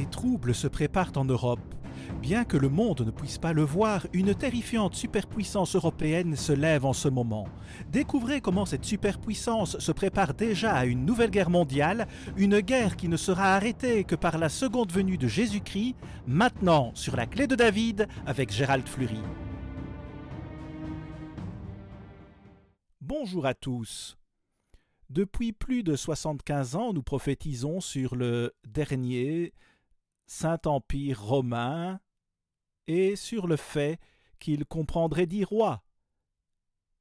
troubles se préparent en Europe. Bien que le monde ne puisse pas le voir, une terrifiante superpuissance européenne se lève en ce moment. Découvrez comment cette superpuissance se prépare déjà à une nouvelle guerre mondiale, une guerre qui ne sera arrêtée que par la seconde venue de Jésus-Christ, maintenant sur la clé de David avec Gérald Fleury. Bonjour à tous. Depuis plus de 75 ans, nous prophétisons sur le dernier Saint-Empire romain et sur le fait qu'il comprendrait 10 rois.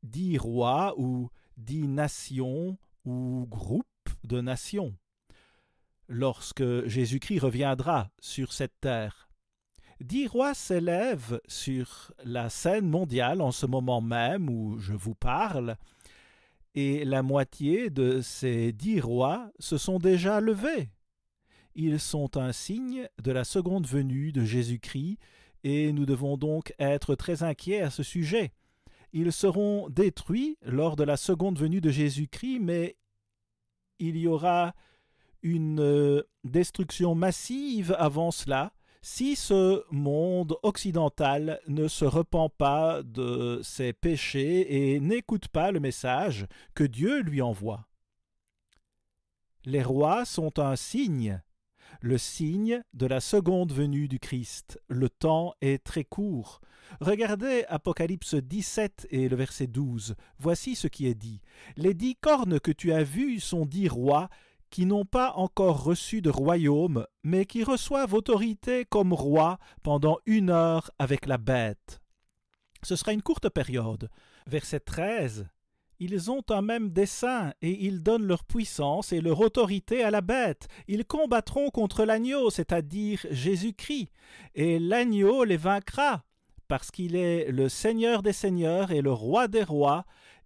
10 rois ou 10 nations ou groupes de nations, lorsque Jésus-Christ reviendra sur cette terre. 10 rois s'élèvent sur la scène mondiale en ce moment même où je vous parle, et la moitié de ces 10 rois se sont déjà levés. Ils sont un signe de la seconde venue de Jésus-Christ, et nous devons donc être très inquiets à ce sujet. Ils seront détruits lors de la seconde venue de Jésus-Christ, mais il y aura une destruction massive avant cela, si ce monde occidental ne se repent pas de ses péchés et n'écoute pas le message que Dieu lui envoie. Les rois sont un signe, le signe de la seconde venue du Christ. Le temps est très court. Regardez Apocalypse 17 et le verset 12. Voici ce qui est dit. « Les 10 cornes que tu as vues sont 10 rois, qui n'ont pas encore reçu de royaume, mais qui reçoivent autorité comme rois pendant 1 heure avec la bête. » Ce sera une courte période. Verset 13. Ils ont un même dessein, et ils donnent leur puissance et leur autorité à la bête. Ils combattront contre l'agneau, c'est-à-dire Jésus-Christ, et l'agneau les vaincra, parce qu'il est le Seigneur des seigneurs et le Roi des rois,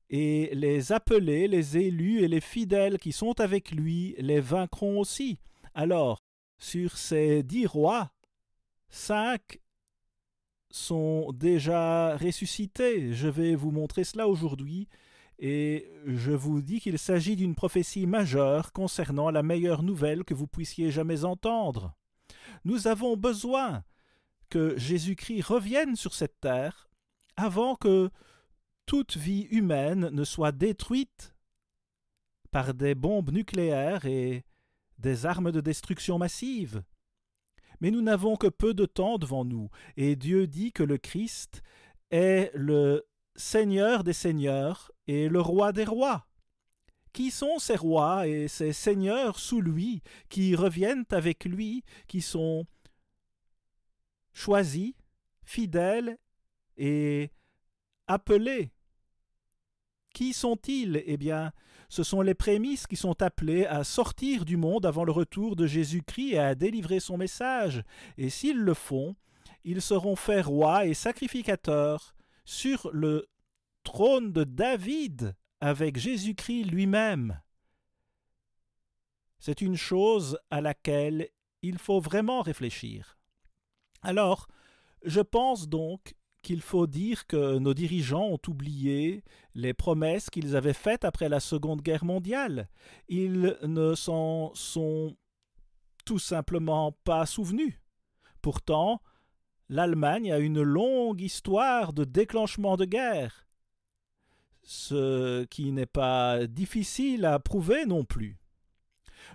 et les appelés, les élus et les fidèles qui sont avec lui les vaincront aussi. Alors, sur ces 10 rois, 5 sont déjà ressuscités. Je vais vous montrer cela aujourd'hui, et je vous dis qu'il s'agit d'une prophétie majeure concernant la meilleure nouvelle que vous puissiez jamais entendre. Nous avons besoin que Jésus-Christ revienne sur cette terre avant que toute vie humaine ne soit détruite par des bombes nucléaires et des armes de destruction massive. Mais nous n'avons que peu de temps devant nous, et Dieu dit que le Christ est le Seigneur des seigneurs et le Roi des rois. Qui sont ces rois et ces seigneurs sous lui, qui reviennent avec lui, qui sont choisis, fidèles et appelés? Qui sont-ils? Eh bien, ce sont les prémices qui sont appelées à sortir du monde avant le retour de Jésus-Christ et à délivrer son message. Et s'ils le font, ils seront faits rois et sacrificateurs sur le trône de David avec Jésus-Christ lui-même. C'est une chose à laquelle il faut vraiment réfléchir. Alors, je pense donc qu'il faut dire que nos dirigeants ont oublié les promesses qu'ils avaient faites après la Seconde Guerre mondiale. Ils ne s'en sont tout simplement pas souvenus. Pourtant, l'Allemagne a une longue histoire de déclenchement de guerre, ce qui n'est pas difficile à prouver non plus.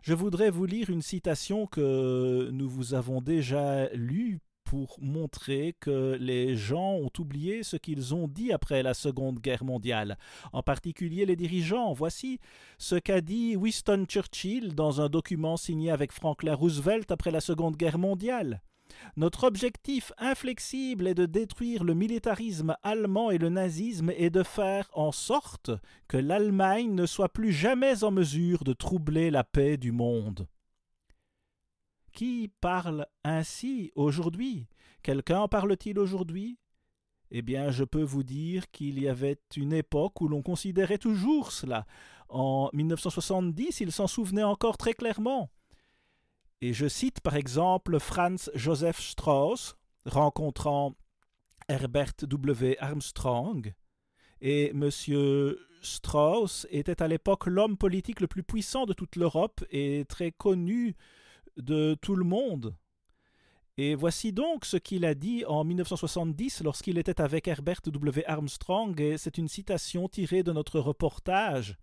Je voudrais vous lire une citation que nous vous avons déjà lue pour montrer que les gens ont oublié ce qu'ils ont dit après la Seconde Guerre mondiale, en particulier les dirigeants. Voici ce qu'a dit Winston Churchill dans un document signé avec Franklin Roosevelt après la Seconde Guerre mondiale. « Notre objectif inflexible est de détruire le militarisme allemand et le nazisme et de faire en sorte que l'Allemagne ne soit plus jamais en mesure de troubler la paix du monde. » Qui parle ainsi aujourd'hui? Quelqu'un en parle-t-il aujourd'hui? Eh bien, je peux vous dire qu'il y avait une époque où l'on considérait toujours cela. En 1970, il s'en souvenait encore très clairement. Et je cite par exemple Franz Joseph Strauss, rencontrant Herbert W. Armstrong. Et M. Strauss était à l'époque l'homme politique le plus puissant de toute l'Europe et très connu de tout le monde. Et voici donc ce qu'il a dit en 1970 lorsqu'il était avec Herbert W. Armstrong, et c'est une citation tirée de notre reportage.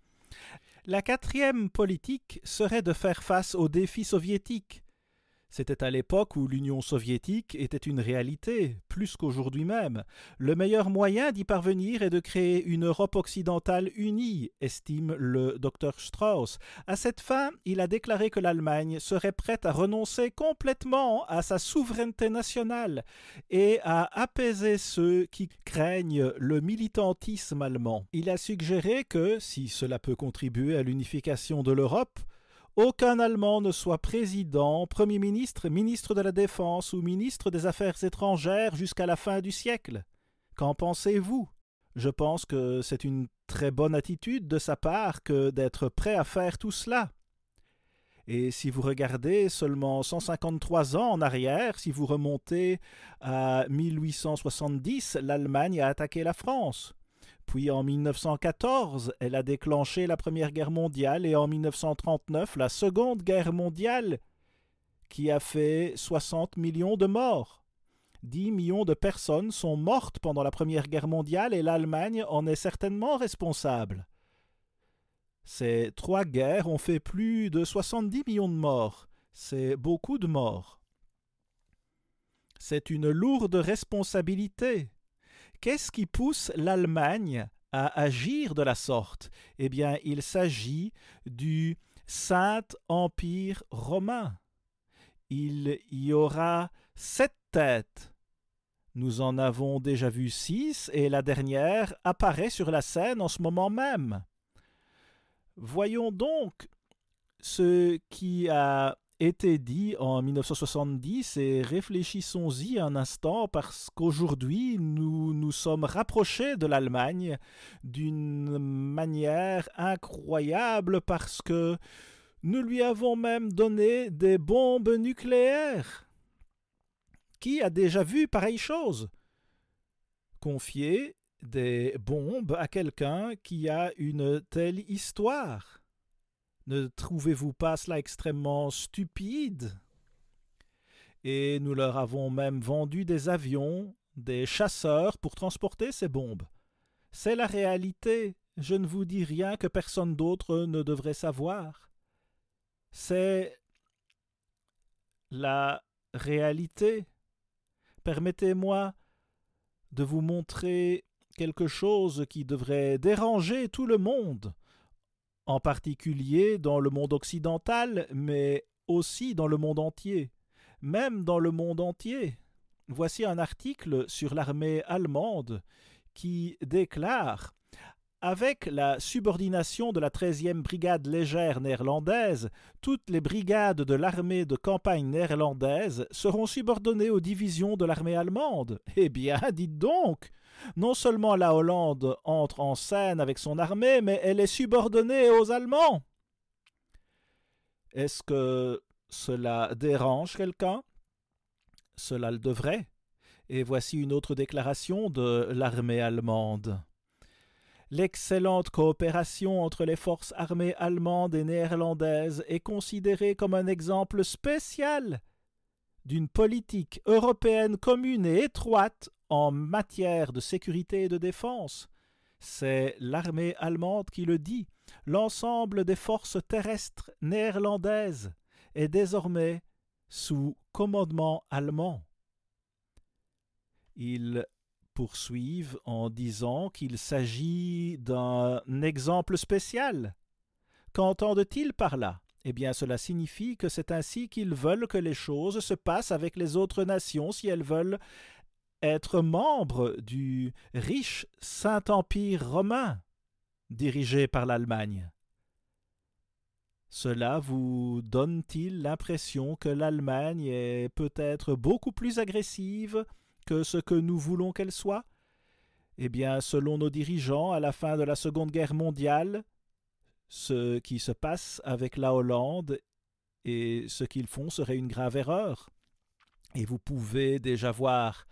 La quatrième politique serait de faire face aux défis soviétiques. C'était à l'époque où l'Union soviétique était une réalité, plus qu'aujourd'hui même. Le meilleur moyen d'y parvenir est de créer une Europe occidentale unie, estime le Dr Strauss. À cette fin, il a déclaré que l'Allemagne serait prête à renoncer complètement à sa souveraineté nationale et à apaiser ceux qui craignent le militantisme allemand. Il a suggéré que, si cela peut contribuer à l'unification de l'Europe, aucun Allemand ne soit président, Premier ministre, ministre de la Défense ou ministre des Affaires étrangères jusqu'à la fin du siècle. Qu'en pensez-vous? Je pense que c'est une très bonne attitude de sa part que d'être prêt à faire tout cela. Et si vous regardez seulement 153 ans en arrière, si vous remontez à 1870, l'Allemagne a attaqué la France. Puis en 1914, elle a déclenché la Première Guerre mondiale et en 1939, la Seconde Guerre mondiale, qui a fait 60 millions de morts. 10 millions de personnes sont mortes pendant la Première Guerre mondiale et l'Allemagne en est certainement responsable. Ces 3 guerres ont fait plus de 70 millions de morts. C'est beaucoup de morts. C'est une lourde responsabilité. Qu'est-ce qui pousse l'Allemagne à agir de la sorte? Eh bien, il s'agit du Saint-Empire romain. Il y aura 7 têtes. Nous en avons déjà vu 6 et la dernière apparaît sur la scène en ce moment même. Voyons donc ce qui a été dit en 1970 et réfléchissons-y un instant parce qu'aujourd'hui nous nous sommes rapprochés de l'Allemagne d'une manière incroyable parce que nous lui avons même donné des bombes nucléaires. Qui a déjà vu pareille chose? Confier des bombes à quelqu'un qui a une telle histoire. Ne trouvez-vous pas cela extrêmement stupide? Et nous leur avons même vendu des avions, des chasseurs pour transporter ces bombes. C'est la réalité. Je ne vous dis rien que personne d'autre ne devrait savoir. C'est la réalité. Permettez-moi de vous montrer quelque chose qui devrait déranger tout le monde, en particulier dans le monde occidental, mais aussi dans le monde entier. Même dans le monde entier. Voici un article sur l'armée allemande qui déclare « Avec la subordination de la 13e brigade légère néerlandaise, toutes les brigades de l'armée de campagne néerlandaise seront subordonnées aux divisions de l'armée allemande. Eh bien, dites donc, non seulement la Hollande entre en scène avec son armée, mais elle est subordonnée aux Allemands. » Est-ce que cela dérange quelqu'un? Cela le devrait. Et voici une autre déclaration de l'armée allemande. L'excellente coopération entre les forces armées allemandes et néerlandaises est considérée comme un exemple spécial d'une politique européenne commune et étroite en matière de sécurité et de défense. C'est l'armée allemande qui le dit. L'ensemble des forces terrestres néerlandaises est désormais sous commandement allemand. Ils poursuivent en disant qu'il s'agit d'un exemple spécial. Qu'entendent-ils par là? Eh bien, cela signifie que c'est ainsi qu'ils veulent que les choses se passent avec les autres nations si elles veulent être membres du riche Saint-Empire romain dirigé par l'Allemagne. Cela vous donne-t-il l'impression que l'Allemagne est peut-être beaucoup plus agressive que ce que nous voulons qu'elle soit? Eh bien, selon nos dirigeants, à la fin de la Seconde Guerre mondiale, ce qui se passe avec la Hollande et ce qu'ils font serait une grave erreur. Et vous pouvez déjà voir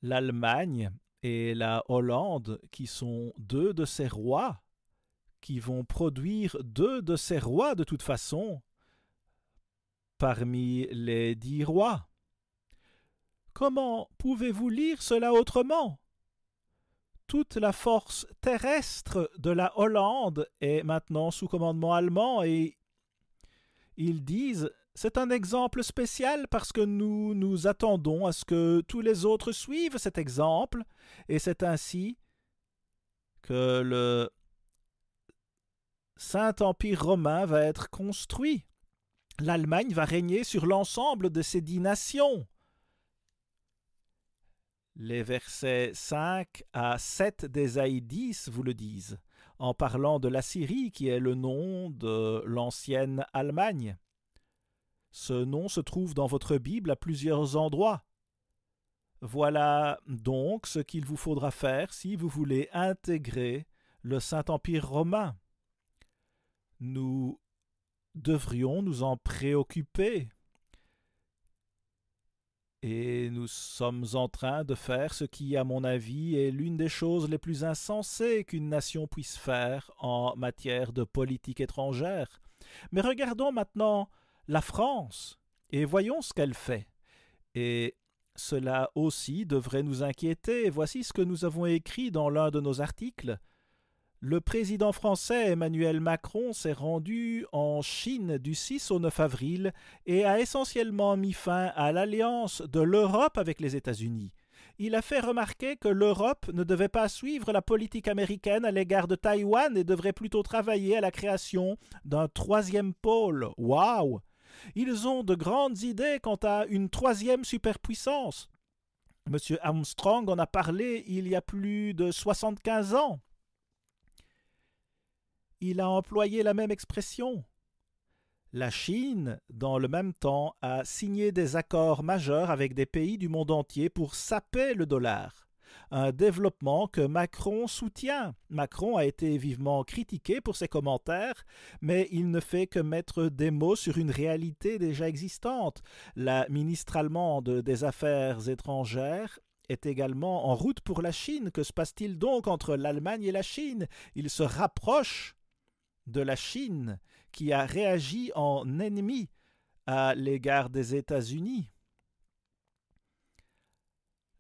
l'Allemagne et la Hollande qui sont 2 de ces rois, qui vont produire 2 de ces rois de toute façon, parmi les 10 rois. Comment pouvez-vous lire cela autrement? Toute la force terrestre de la Hollande est maintenant sous commandement allemand et ils disent c'est un exemple spécial parce que nous nous attendons à ce que tous les autres suivent cet exemple et c'est ainsi que le Saint-Empire romain va être construit. L'Allemagne va régner sur l'ensemble de ces 10 nations. Les versets 5 à 7 d'Ésaïe 10 vous le disent, en parlant de la Syrie qui est le nom de l'ancienne Allemagne. Ce nom se trouve dans votre Bible à plusieurs endroits. Voilà donc ce qu'il vous faudra faire si vous voulez intégrer le Saint-Empire romain. Nous devrions nous en préoccuper. Et nous sommes en train de faire ce qui, à mon avis, est l'une des choses les plus insensées qu'une nation puisse faire en matière de politique étrangère. Mais regardons maintenant la France et voyons ce qu'elle fait. Et cela aussi devrait nous inquiéter. Voici ce que nous avons écrit dans l'un de nos articles. Le président français Emmanuel Macron s'est rendu en Chine du 6 au 9 avril et a essentiellement mis fin à l'alliance de l'Europe avec les États-Unis. Il a fait remarquer que l'Europe ne devait pas suivre la politique américaine à l'égard de Taïwan et devrait plutôt travailler à la création d'un troisième pôle. Waouh! Ils ont de grandes idées quant à une troisième superpuissance. M. Armstrong en a parlé il y a plus de 75 ans. Il a employé la même expression. La Chine, dans le même temps, a signé des accords majeurs avec des pays du monde entier pour saper le dollar, un développement que Macron soutient. Macron a été vivement critiqué pour ses commentaires, mais il ne fait que mettre des mots sur une réalité déjà existante. La ministre allemande des Affaires étrangères est également en route pour la Chine. Que se passe-t-il donc entre l'Allemagne et la Chine? Il se rapproche de la Chine, qui a réagi en ennemi à l'égard des États-Unis.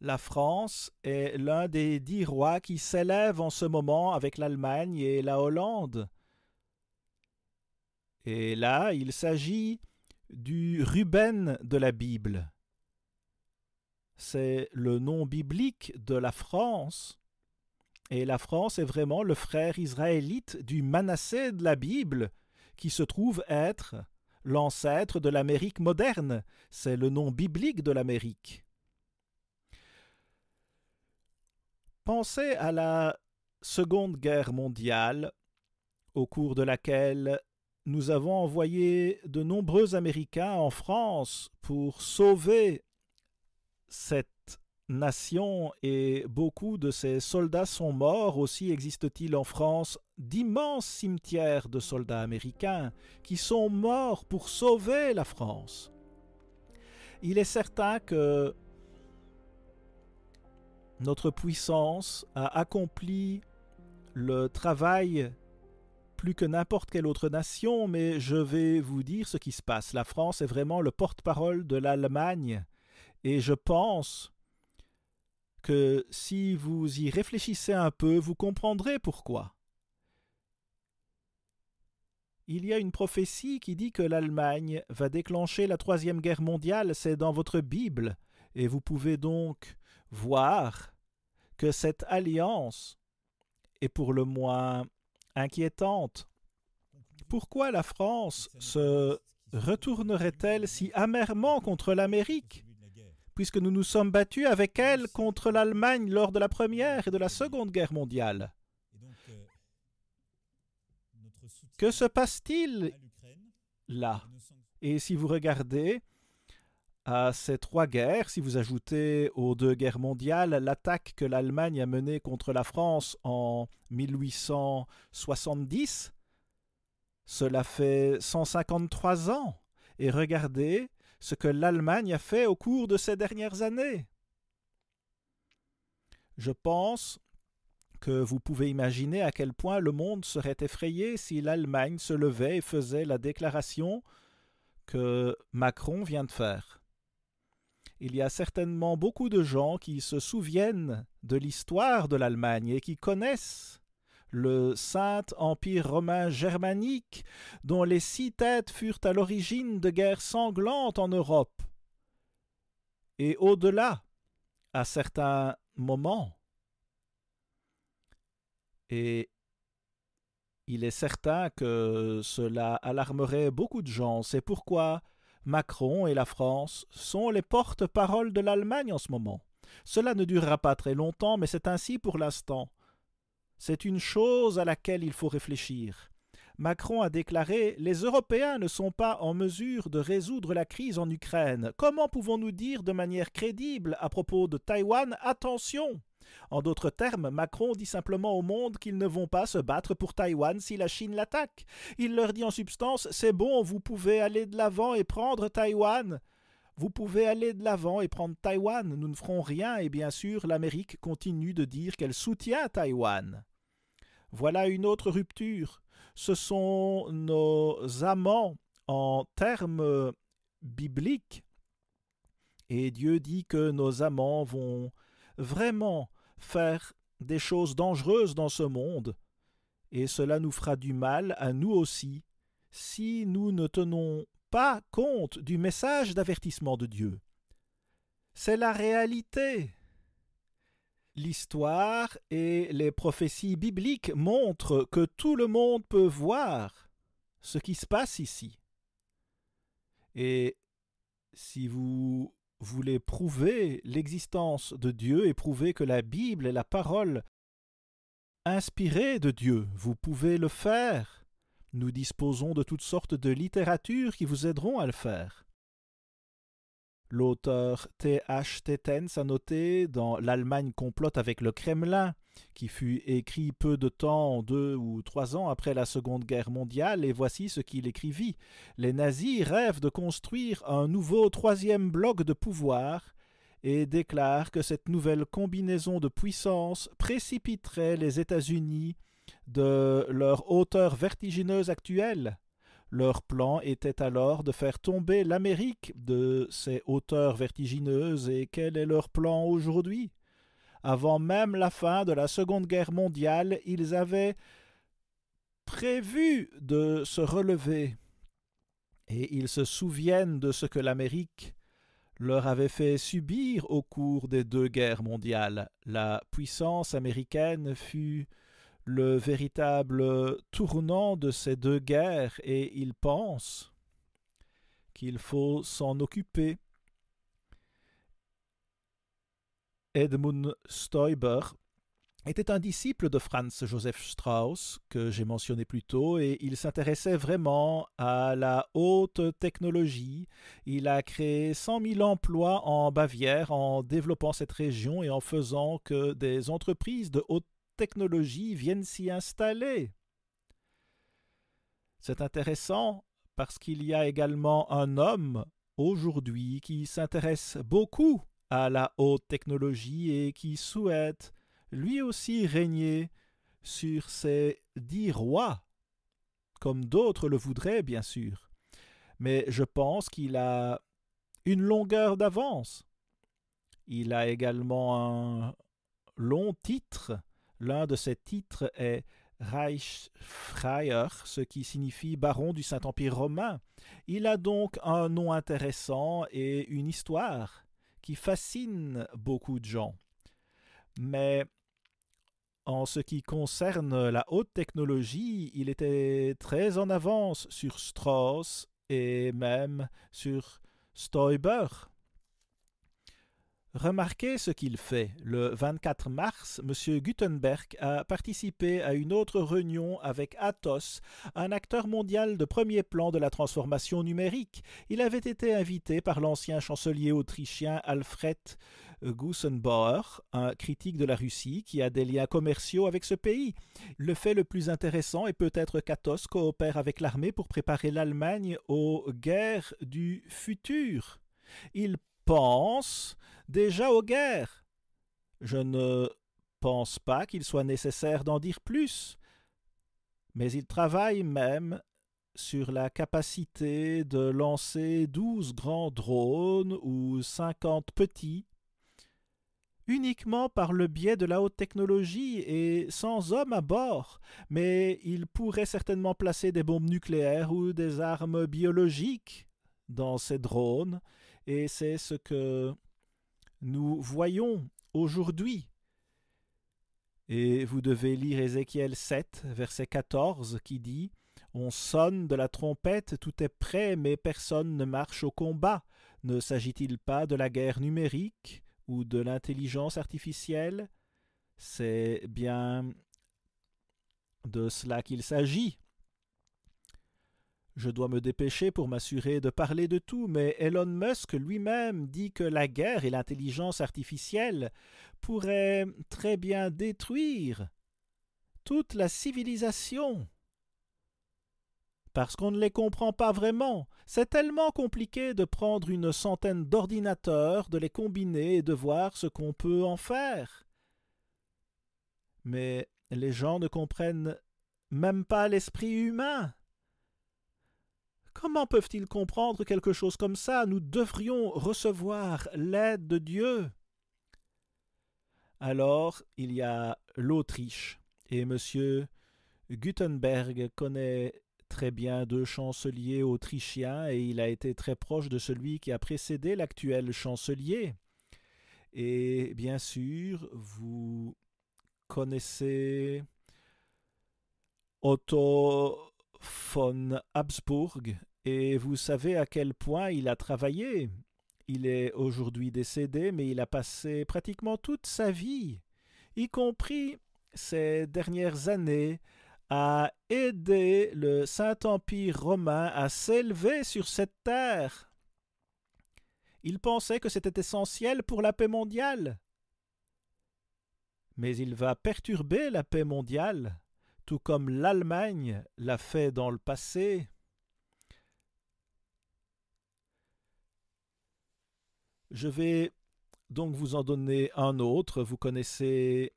La France est l'un des 10 rois qui s'élèvent en ce moment avec l'Allemagne et la Hollande. Et là, il s'agit du Ruben de la Bible. C'est le nom biblique de la France. Et la France est vraiment le frère israélite du Manassé de la Bible, qui se trouve être l'ancêtre de l'Amérique moderne. C'est le nom biblique de l'Amérique. Pensez à la Seconde Guerre mondiale, au cours de laquelle nous avons envoyé de nombreux Américains en France pour sauver cette nation et beaucoup de ces soldats sont morts. Aussi existe-t-il en France d'immenses cimetières de soldats américains qui sont morts pour sauver la France. Il est certain que notre puissance a accompli le travail plus que n'importe quelle autre nation, mais je vais vous dire ce qui se passe. La France est vraiment le porte-parole de l'Allemagne et je pense que si vous y réfléchissez un peu, vous comprendrez pourquoi. Il y a une prophétie qui dit que l'Allemagne va déclencher la Troisième Guerre mondiale, c'est dans votre Bible, et vous pouvez donc voir que cette alliance est pour le moins inquiétante. Pourquoi la France se retournerait-elle si amèrement contre l'Amérique, puisque nous nous sommes battus avec elle contre l'Allemagne lors de la Première et de la Seconde Guerre mondiale? Que se passe-t-il là? Et si vous regardez à ces 3 guerres, si vous ajoutez aux 2 guerres mondiales l'attaque que l'Allemagne a menée contre la France en 1870, cela fait 153 ans. Et regardez ce que l'Allemagne a fait au cours de ces dernières années. Je pense que vous pouvez imaginer à quel point le monde serait effrayé si l'Allemagne se levait et faisait la déclaration que Macron vient de faire. Il y a certainement beaucoup de gens qui se souviennent de l'histoire de l'Allemagne et qui connaissent le Saint Empire romain germanique, dont les 6 têtes furent à l'origine de guerres sanglantes en Europe. Et au-delà, à certains moments. Et il est certain que cela alarmerait beaucoup de gens. C'est pourquoi Macron et la France sont les porte-parole de l'Allemagne en ce moment. Cela ne durera pas très longtemps, mais c'est ainsi pour l'instant. C'est une chose à laquelle il faut réfléchir. Macron a déclaré « Les Européens ne sont pas en mesure de résoudre la crise en Ukraine. Comment pouvons-nous dire de manière crédible à propos de Taïwan « Attention !» En d'autres termes, Macron dit simplement au monde qu'ils ne vont pas se battre pour Taïwan si la Chine l'attaque. Il leur dit en substance « C'est bon, vous pouvez aller de l'avant et prendre Taïwan. Vous pouvez aller de l'avant et prendre Taïwan. Nous ne ferons rien. » Et bien sûr, l'Amérique continue de dire qu'elle soutient Taïwan. Voilà une autre rupture. Ce sont nos amants en termes bibliques. Et Dieu dit que nos amants vont vraiment faire des choses dangereuses dans ce monde. Et cela nous fera du mal à nous aussi si nous ne tenons pas compte du message d'avertissement de Dieu. C'est la réalité. L'histoire et les prophéties bibliques montrent que tout le monde peut voir ce qui se passe ici. Et si vous voulez prouver l'existence de Dieu et prouver que la Bible est la parole inspirée de Dieu, vous pouvez le faire. Nous disposons de toutes sortes de littératures qui vous aideront à le faire. L'auteur T.H. Tetens a noté dans L'Allemagne complote avec le Kremlin, qui fut écrit peu de temps, 2 ou 3 ans après la Seconde Guerre mondiale, et voici ce qu'il écrivit. Les nazis rêvent de construire un nouveau 3e bloc de pouvoir et déclarent que cette nouvelle combinaison de puissance précipiterait les États-Unis de leur hauteur vertigineuse actuelle. Leur plan était alors de faire tomber l'Amérique de ses hauteurs vertigineuses. Et quel est leur plan aujourd'hui? Avant même la fin de la Seconde Guerre mondiale, ils avaient prévu de se relever. Et ils se souviennent de ce que l'Amérique leur avait fait subir au cours des 2 guerres mondiales. La puissance américaine fut le véritable tournant de ces 2 guerres et ils pensent qu'il faut s'en occuper. Edmund Stoiber était un disciple de Franz Joseph Strauss, que j'ai mentionné plus tôt, et il s'intéressait vraiment à la haute technologie. Il a créé 100 000 emplois en Bavière en développant cette région et en faisant que des entreprises de haute technologie viennent s'y installer. C'est intéressant parce qu'il y a également un homme aujourd'hui qui s'intéresse beaucoup à la haute technologie et qui souhaite lui aussi régner sur ces 10 rois, comme d'autres le voudraient bien sûr. Mais je pense qu'il a une longueur d'avance. Il a également un long titre. L'un de ces titres est Reichsfreier, ce qui signifie baron du Saint-Empire romain. Il a donc un nom intéressant et une histoire qui fascine beaucoup de gens. Mais en ce qui concerne la haute technologie, il était très en avance sur Strauss et même sur Stoiber. Remarquez ce qu'il fait. Le 24 mars, M. Gutenberg a participé à une autre réunion avec Athos, un acteur mondial de premier plan de la transformation numérique. Il avait été invité par l'ancien chancelier autrichien Alfred Gusenbauer, un critique de la Russie qui a des liens commerciaux avec ce pays. Le fait le plus intéressant est peut-être qu'Athos coopère avec l'armée pour préparer l'Allemagne aux guerres du futur. Il pense déjà aux guerres. Je ne pense pas qu'il soit nécessaire d'en dire plus, mais il travaille même sur la capacité de lancer 12 grands drones ou ou 50 petits, uniquement par le biais de la haute technologie et sans hommes à bord, mais ils pourraient certainement placer des bombes nucléaires ou des armes biologiques dans ces drones, et c'est ce que nous voyons aujourd'hui. Et vous devez lire Ézéchiel 7, verset 14, qui dit « On sonne de la trompette, tout est prêt, mais personne ne marche au combat. Ne s'agit-il pas de la guerre numérique ou de l'intelligence artificielle? C'est bien de cela qu'il s'agit. » Je dois me dépêcher pour m'assurer de parler de tout, mais Elon Musk lui-même dit que la guerre et l'intelligence artificielle pourraient très bien détruire toute la civilisation. Parce qu'on ne les comprend pas vraiment. C'est tellement compliqué de prendre une centaine d'ordinateurs, de les combiner et de voir ce qu'on peut en faire. Mais les gens ne comprennent même pas l'esprit humain. Comment peuvent-ils comprendre quelque chose comme ça? Nous devrions recevoir l'aide de Dieu. Alors, il y a l'Autriche, et M. Gutenberg connaît très bien deux chanceliers autrichiens, et il a été très proche de celui qui a précédé l'actuel chancelier. Et bien sûr, vous connaissez Otto von Habsburg, et vous savez à quel point il a travaillé. Il est aujourd'hui décédé, mais il a passé pratiquement toute sa vie, y compris ces dernières années, à aider le Saint-Empire romain à s'élever sur cette terre. Il pensait que c'était essentiel pour la paix mondiale. Mais il va perturber la paix mondiale, tout comme l'Allemagne l'a fait dans le passé. Je vais donc vous en donner un autre. Vous connaissez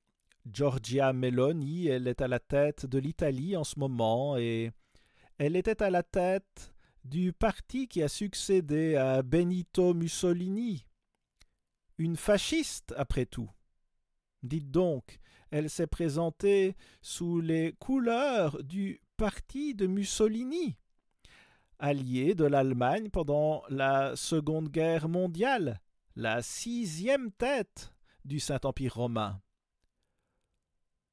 Giorgia Meloni, elle est à la tête de l'Italie en ce moment, et elle était à la tête du parti qui a succédé à Benito Mussolini. Une fasciste, après tout. Dites donc, elle s'est présentée sous les couleurs du parti de Mussolini, allié de l'Allemagne pendant la Seconde Guerre mondiale, la 6e tête du Saint-Empire romain.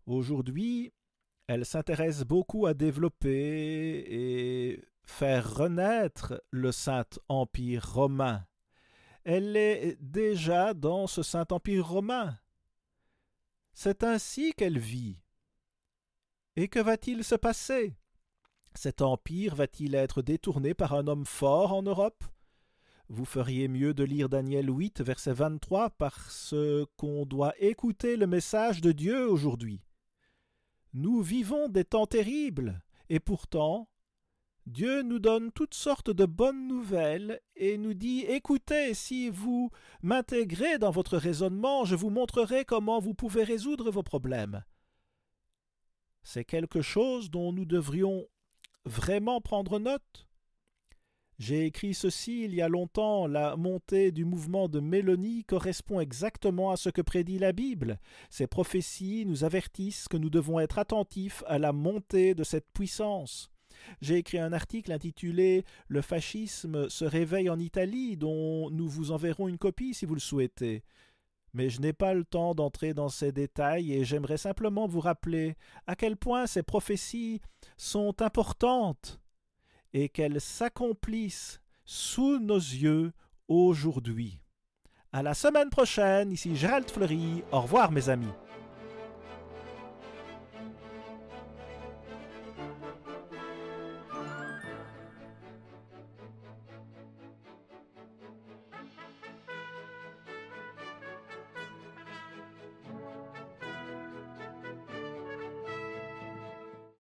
Aujourd'hui, elle s'intéresse beaucoup à développer et faire renaître le Saint-Empire romain. Elle est déjà dans ce Saint-Empire romain. C'est ainsi qu'elle vit. Et que va-t-il se passer? Cet empire va-t-il être détourné par un homme fort en Europe? Vous feriez mieux de lire Daniel 8, verset 23, parce qu'on doit écouter le message de Dieu aujourd'hui. Nous vivons des temps terribles, et pourtant, Dieu nous donne toutes sortes de bonnes nouvelles et nous dit « Écoutez, si vous m'intégrez dans votre raisonnement, je vous montrerai comment vous pouvez résoudre vos problèmes. » C'est quelque chose dont nous devrions vraiment prendre note. J'ai écrit ceci il y a longtemps, la montée du mouvement de Meloni correspond exactement à ce que prédit la Bible. Ces prophéties nous avertissent que nous devons être attentifs à la montée de cette puissance. J'ai écrit un article intitulé « Le fascisme se réveille en Italie » dont nous vous enverrons une copie si vous le souhaitez. Mais je n'ai pas le temps d'entrer dans ces détails et j'aimerais simplement vous rappeler à quel point ces prophéties sont importantes et qu'elles s'accomplissent sous nos yeux aujourd'hui. À la semaine prochaine, ici Gérald Fleury. Au revoir mes amis.